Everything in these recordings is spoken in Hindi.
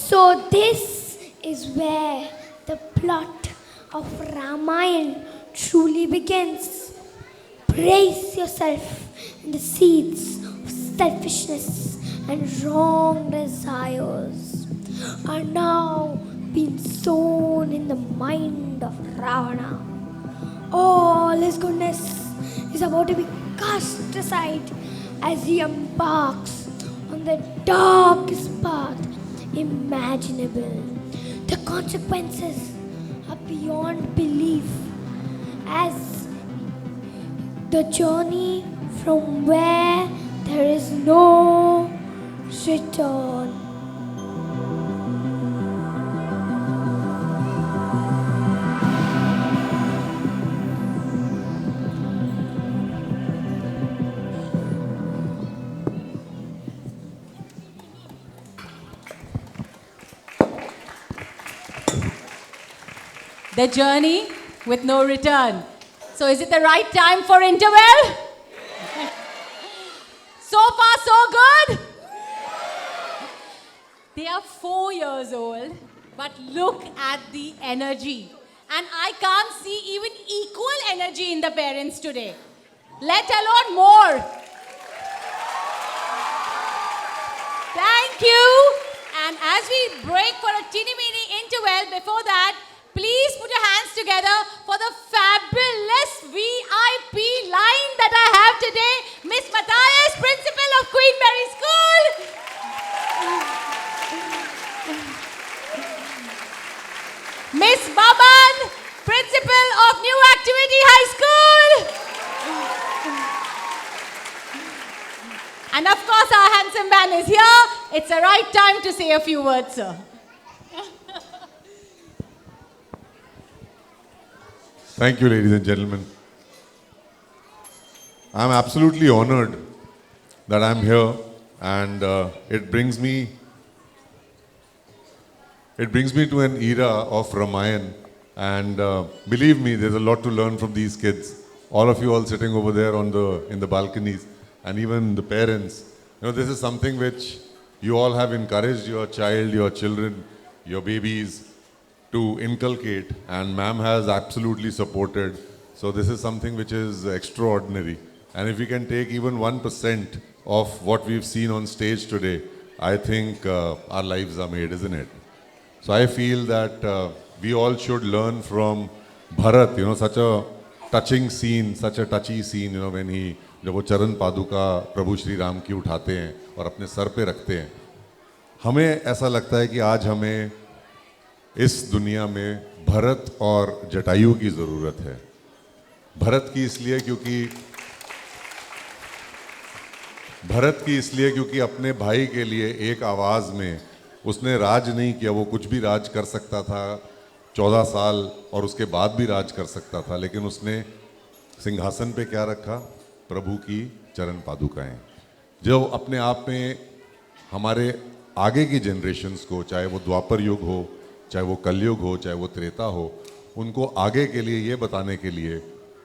So this is where the plot of Ramayana truly begins. Brace yourself in the seeds of selfishness and wrong desires are now being sown in the mind of Ravana. All his goodness is about to be cast aside as he embarks on the darkest path imaginable. The consequences are beyond belief as the journey from where there is no return. The journey with no return. So is it the right time for interval? So far, so good? They are 4 years old, but look at the energy. And I can't see even equal energy in the parents today, let alone more. Thank you. And as we break for a teeny-mini interval, before that, please put your hands together for the fabulous VIP line that I have today. Miss Matthias, Principal of Queen Mary School. Miss Baban, Principal of New Activity High School. And of course, our handsome man is here. It's the right time to say a few words, sir. Thank you, ladies and gentlemen. I'm absolutely honored that I'm here, and it brings me to an era of Ramayana, and believe me, there's a lot to learn from these kids. All of you all sitting over there in the balconies, and even the parents. You know, this is something which you all have encouraged your child, your children, your babies to inculcate, and ma'am has absolutely supported. So this is something which is extraordinary. And if we can take even 1% of what we've seen on stage today, I think our lives are made, isn't it? So I feel that we all should learn from Bharat, you know, such a touching scene, such a touchy scene, you know, when he, जब वो चरण पादुका प्रभु श्री राम की उठाते हैं और अपने सर पे रखते हैं, हमें ऐसा लगता है कि आज हमें इस दुनिया में भरत और जटायु की ज़रूरत है। भरत की इसलिए क्योंकि अपने भाई के लिए एक आवाज़ में उसने राज नहीं किया। वो कुछ भी राज कर सकता था 14 साल और उसके बाद भी राज कर सकता था, लेकिन उसने सिंहासन पे क्या रखा? प्रभु की चरण पादुकाएं, जो अपने आप में हमारे आगे की जनरेशन्स को, चाहे वो द्वापर युग हो, चाहे वो कलयुग हो, चाहे वो त्रेता हो, उनको आगे के लिए ये बताने के लिए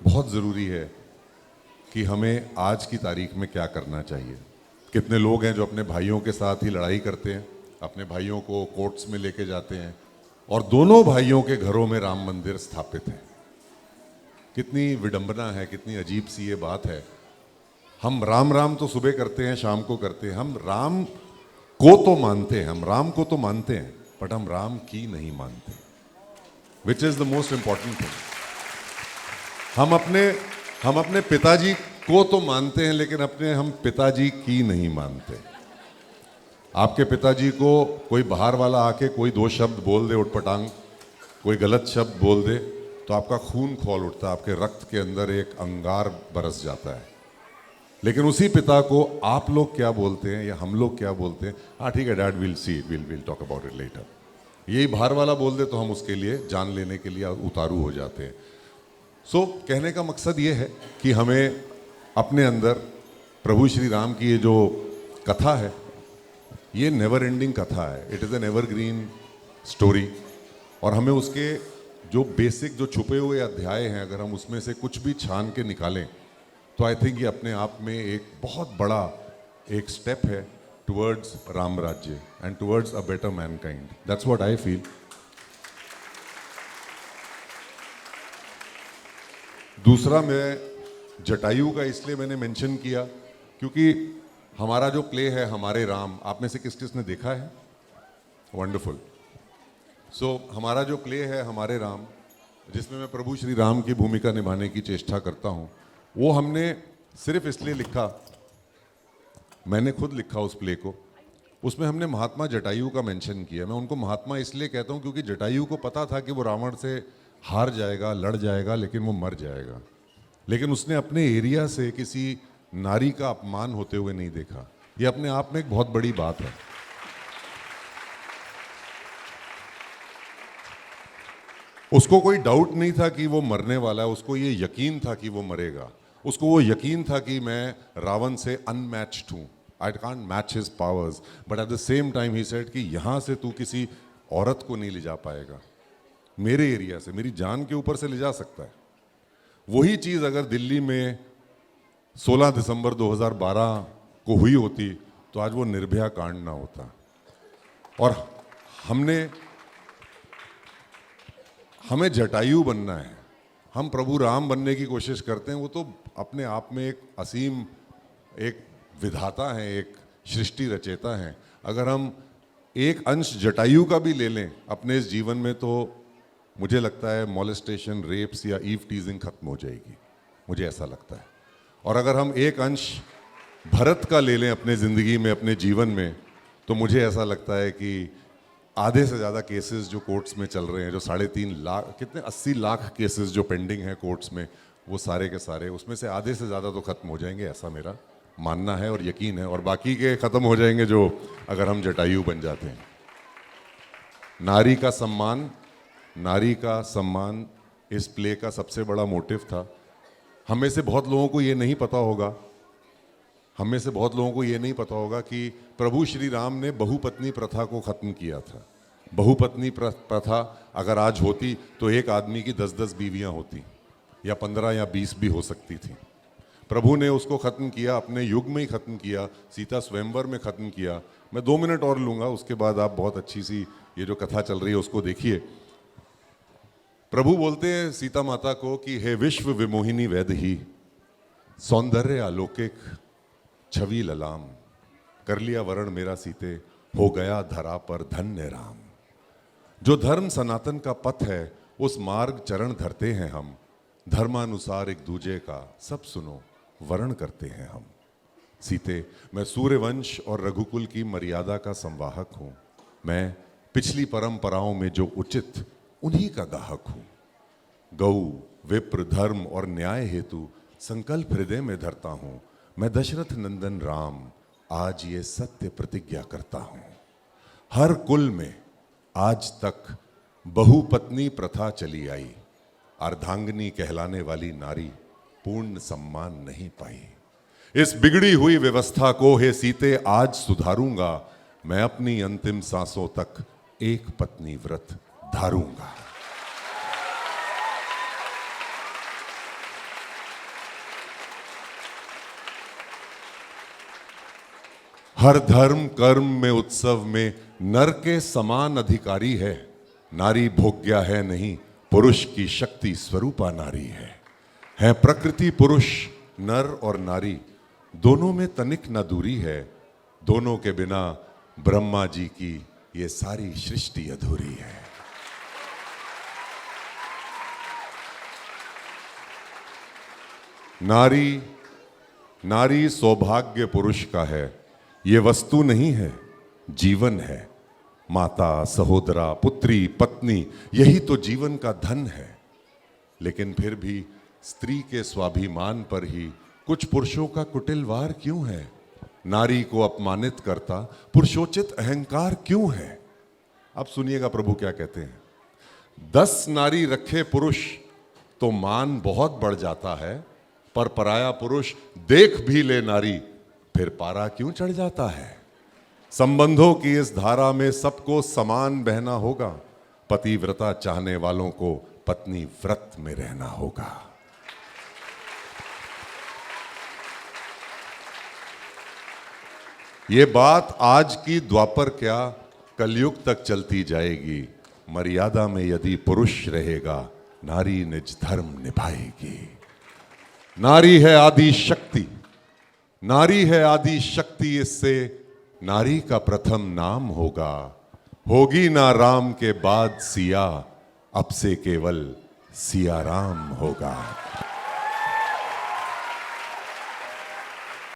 बहुत ज़रूरी है कि हमें आज की तारीख में क्या करना चाहिए। कितने लोग हैं जो अपने भाइयों के साथ ही लड़ाई करते हैं, अपने भाइयों को कोर्ट्स में लेके जाते हैं, और दोनों भाइयों के घरों में राम मंदिर स्थापित है। कितनी विडंबना है, कितनी अजीब सी ये बात है। हम राम राम तो सुबह करते हैं, शाम को करते हैं, हम राम को तो मानते हैं, हम राम को तो मानते हैं, बट हम राम की नहीं मानते, which is the most important thing. हम अपने पिताजी को तो मानते हैं, लेकिन हम पिताजी की नहीं मानते। आपके पिताजी को कोई बाहर वाला आके कोई 2 शब्द बोल दे, उटपटांग कोई गलत शब्द बोल दे, तो आपका खून खौल उठता है, आपके रक्त के अंदर एक अंगार बरस जाता है। लेकिन उसी पिता को आप लोग क्या बोलते हैं या हम लोग क्या बोलते हैं? हाँ ठीक है dad, will see, will talk about it later. यही बाहर वाला बोल दे तो हम उसके लिए जान लेने के लिए उतारू हो जाते हैं। सो कहने का मकसद ये है कि हमें अपने अंदर प्रभु श्री राम की ये जो कथा है, ये नेवर एंडिंग कथा है। It is an evergreen story, और हमें उसके जो बेसिक, जो छुपे हुए अध्याय हैं, अगर हम उसमें से कुछ भी छान के निकालें तो आई थिंक ये अपने आप में एक बहुत बड़ा एक स्टेप है towards Ram Rajya and towards a better mankind. That's what I feel. दूसरा, मैं जटायु का इसलिए मैंने मेंशन किया क्योंकि हमारा जो प्ले है हमारे राम, आप में से किस किस ने देखा है? वंडरफुल। सो हमारा जो प्ले है हमारे राम, जिसमें मैं प्रभु श्री राम की भूमिका निभाने की चेष्टा करता हूँ, वो हमने सिर्फ इसलिए लिखा, मैंने खुद लिखा उस प्ले को, उसमें हमने महात्मा जटायु का मेंशन किया। मैं उनको महात्मा इसलिए कहता हूँ क्योंकि जटायु को पता था कि वो रावण से हार जाएगा, लड़ जाएगा, लेकिन वो मर जाएगा, लेकिन उसने अपने एरिया से किसी नारी का अपमान होते हुए नहीं देखा। ये अपने आप में एक बहुत बड़ी बात है। उसको कोई डाउट नहीं था कि वो मरने वाला है, उसको ये यकीन था कि वो मरेगा। उसको वो यकीन था कि मैं रावण से अनमैच्ड हूँ, I can't match his powers, but at the same time he said कि यहाँ से तू किसी औरत को नहीं ले जा पाएगा, मेरे एरिया से, मेरी जान के ऊपर से ले जा सकता है। वही चीज़ अगर दिल्ली में 16 दिसंबर 2012 को हुई होती तो आज वो निर्भया कांड ना होता। और हमें जटायु बनना है, हम प्रभु राम बनने की कोशिश करते हैं। वो तो अपने आप में एक असीम, एक विधाता हैं, एक सृष्टि रचेता हैं। अगर हम एक अंश जटायु का भी ले लें अपने इस जीवन में, तो मुझे लगता है मॉलेस्टेशन, रेप्स या ईव टीजिंग खत्म हो जाएगी, मुझे ऐसा लगता है। और अगर हम एक अंश भरत का ले लें अपने ज़िंदगी में, अपने जीवन में, तो मुझे ऐसा लगता है कि आधे से ज़्यादा केसेस जो कोर्ट्स में चल रहे हैं, जो 3.5 लाख, कितने 80 लाख केसेस जो पेंडिंग हैं कोर्ट्स में, वो सारे के सारे, उसमें से आधे से ज़्यादा तो ख़त्म हो जाएंगे, ऐसा मेरा मानना है और यकीन है। और बाकी के ख़त्म हो जाएंगे जो अगर हम जटायु बन जाते हैं। नारी का सम्मान, नारी का सम्मान इस प्ले का सबसे बड़ा मोटिव था। हमें से बहुत लोगों को ये नहीं पता होगा, हमें से बहुत लोगों को ये नहीं पता होगा कि प्रभु श्री राम ने बहुपत्नी प्रथा को ख़त्म किया था। बहुपत्नी प्रथा अगर आज होती तो एक आदमी की 10-10 बीवियां होती, या 15 या 20 भी हो सकती थी। प्रभु ने उसको ख़त्म किया, अपने युग में ही ख़त्म किया, सीता स्वयंवर में ख़त्म किया। मैं 2 मिनट और लूँगा, उसके बाद आप बहुत अच्छी सी ये जो कथा चल रही है उसको देखिए। प्रभु बोलते हैं सीता माता को कि हे विश्व विमोहिनी वैदही, सौंदर्य अलौकिक छवि ललाम, कर लिया वरण मेरा सीते, हो गया धरा पर धन्य राम। जो धर्म सनातन का पथ है उस मार्ग चरण धरते हैं हम, धर्मानुसार एक दूजे का सब सुनो वर्ण करते हैं हम। सीते, मैं सूर्यवंश और रघुकुल की मर्यादा का संवाहक हूँ, मैं पिछली परंपराओं में जो उचित उन्हीं का गाहक हूँ। गौ, विप्र, धर्म और न्याय हेतु संकल्प हृदय में धरता हूँ, मैं दशरथ नंदन राम आज ये सत्य प्रतिज्ञा करता हूँ। हर कुल में आज तक बहुपत्नी प्रथा चली आई, अर्धांगिनी कहलाने वाली नारी पूर्ण सम्मान नहीं पाई। इस बिगड़ी हुई व्यवस्था को हे सीते आज सुधारूंगा, मैं अपनी अंतिम सांसों तक एक पत्नी व्रत धारूंगा। हर धर्म कर्म में उत्सव में नर के समान अधिकारी है, नारी भोग्या है नहीं, पुरुष की शक्ति स्वरूपा नारी है प्रकृति पुरुष, नर और नारी दोनों में तनिक न दूरी है, दोनों के बिना ब्रह्मा जी की ये सारी सृष्टि अधूरी है। नारी, नारी सौभाग्य पुरुष का है, ये वस्तु नहीं है, जीवन है। माता, सहोदरा, पुत्री, पत्नी, यही तो जीवन का धन है। लेकिन फिर भी स्त्री के स्वाभिमान पर ही कुछ पुरुषों का कुटिल वार क्यों है? नारी को अपमानित करता पुरुषोचित अहंकार क्यों है? अब सुनिएगा प्रभु क्या कहते हैं। 10 नारी रखे पुरुष तो मान बहुत बढ़ जाता है, पर पराया पुरुष देख भी ले नारी फिर पारा क्यों चढ़ जाता है? संबंधों की इस धारा में सबको समान बहना होगा, पतिव्रता चाहने वालों को पत्नी व्रत में रहना होगा। ये बात आज की द्वापर क्या कलयुग तक चलती जाएगी। मर्यादा में यदि पुरुष रहेगा, नारी निज धर्म निभाएगी। नारी है आदि शक्ति, नारी है आदि शक्ति, इससे नारी का प्रथम नाम होगा। होगी ना राम के बाद सिया, अब से केवल सिया राम होगा।